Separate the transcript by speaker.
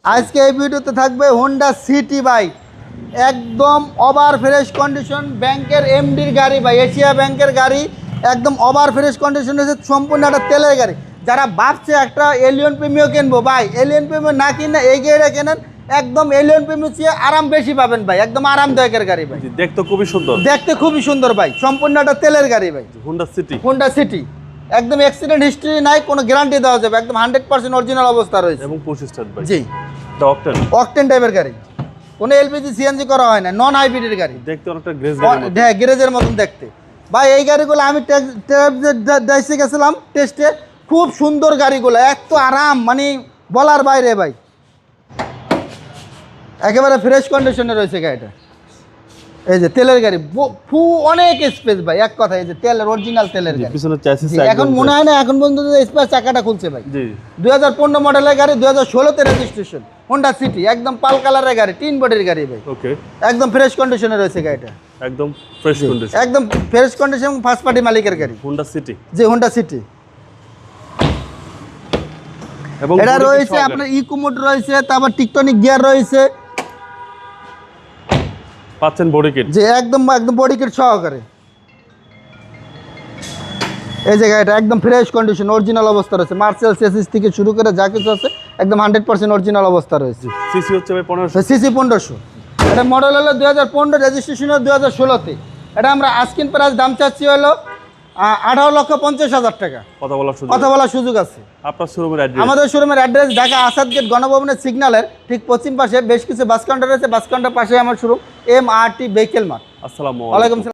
Speaker 1: আজকে এই ভিডিওতে থাকবে হোন্ডা সিটি বাইক, একদম ওভার ফ্রেশ কন্ডিশন, ব্যাংকের এমডির গাড়ি ভাই, এশিয়া ব্যাংকের গাড়ি, একদম ওভার ফ্রেশ কন্ডিশন হচ্ছে, সম্পূর্ণ একটা তেলের গাড়ি। যারা ভাবছে একটা এলিয়ন প্রিমিও কিনবো ভাই, এলিয়ন প্রিমিও না কিনে এই গাড়িটা কেনেন, একদম এলিয়ন প্রিমিও চেয়ে আরাম বেশি পাবেন ভাই, একদম আরামদায়কের গাড়ি ভাই।
Speaker 2: দেখতে খুবই সুন্দর,
Speaker 1: দেখতে খুবই সুন্দর ভাই, সম্পূর্ণ একটা তেলের গাড়ি ভাই।
Speaker 2: হোন্ডা সিটি,
Speaker 1: হোন্ডা সিটি একদম অ্যাক্সিডেন্ট হিস্ট্রি নাই, কোনো গ্যারান্টি দেওয়া যাবে, একদম 100% অরিজিনাল অবস্থা রয়েছে
Speaker 2: এবং 25 স্টার্ট ভাই।
Speaker 1: জি,
Speaker 2: অকটেন
Speaker 1: অকটেন টাইপের গাড়ি, কোনো এলপিজি সিএনজি করা হয় না, নন হাইব্রিডের গাড়ি,
Speaker 2: দেখতে অনেকটা গ্রেস গাড়ি,
Speaker 1: হ্যাঁ গ্যারেজের মতন দেখতে ভাই। এই গাড়িগুলো আমি টেস্টে গেছিলাম, টেস্টে খুব সুন্দর গাড়িগুলো, এত আরাম মানে বলার বাইরে ভাই, একেবারে ফ্রেশ কন্ডিশনে রয়েছে গাড়িটা। এই যে তেলের গাড়ি, অনেক স্পেস ভাই, এক কথা এই যে তেলের অরিজিনাল তেলের গাড়ি।
Speaker 2: পিছনে চ্যাসিস
Speaker 1: এখন মনে হয় না এখন পর্যন্ত স্পেস চাকাটা খুলছে ভাই।
Speaker 2: জি,
Speaker 1: 2015 মডেলের গাড়ি, 2016-তে রেজিস্ট্রেশন, হোন্ডা সিটি, একদম পাল কালারের গাড়ি, 3 বডির গাড়ি ভাই,
Speaker 2: ওকে,
Speaker 1: একদম ফ্রেশ কন্ডিশনে রয়েছে গাড়িটা,
Speaker 2: একদম ফ্রেশ কন্ডিশন,
Speaker 1: একদম ফ্রেশ কন্ডিশন, ফার্স্ট পার্টি মালিকের গাড়ি,
Speaker 2: হোন্ডা সিটি।
Speaker 1: যে হোন্ডা সিটি।
Speaker 2: এবং
Speaker 1: এটা রয়েছে আপনার ইকো মোড রয়েছে, তারপর টিকটনিক গিয়ার রয়েছে,
Speaker 2: পাচ্ছেন বডি কিট,
Speaker 1: যে একদম বডি কিট সহকারে। এই যে গাড়িটা একদম ফ্রেশ কন্ডিশন, অরিজিনাল অবস্থা রয়েছে, মার্সেল চেসিস থেকে শুরু করে যা কিছু আছে একদম 100% অরিজিনাল অবস্থা রয়েছে।
Speaker 2: সিসি হচ্ছে ভাই 1500,
Speaker 1: সিসি 1500। এটা মডেল হলো 2015, রেজিস্ট্রেশন হলো 2016-তে। এটা আমরা আস্কিং প্রাইস দাম চাচ্ছি হলো 18,50,000 টাকা। কথা বলার সুযোগ আছে।
Speaker 2: আপনার শোরুমের অ্যাড্রেস? আমাদের
Speaker 1: শোরুমের অ্যাড্রেস ঢাকা আসাদ গেট গণভবনের সিগন্যালের ঠিক পশ্চিম পাশে বেশ কিছু বাস কাউন্টার রয়েছে, বাস কাউন্টার পাশে আমার শোরুম, MRT ভেহিকেল মার্ট।
Speaker 2: আসসালামু
Speaker 1: আলাইকুম।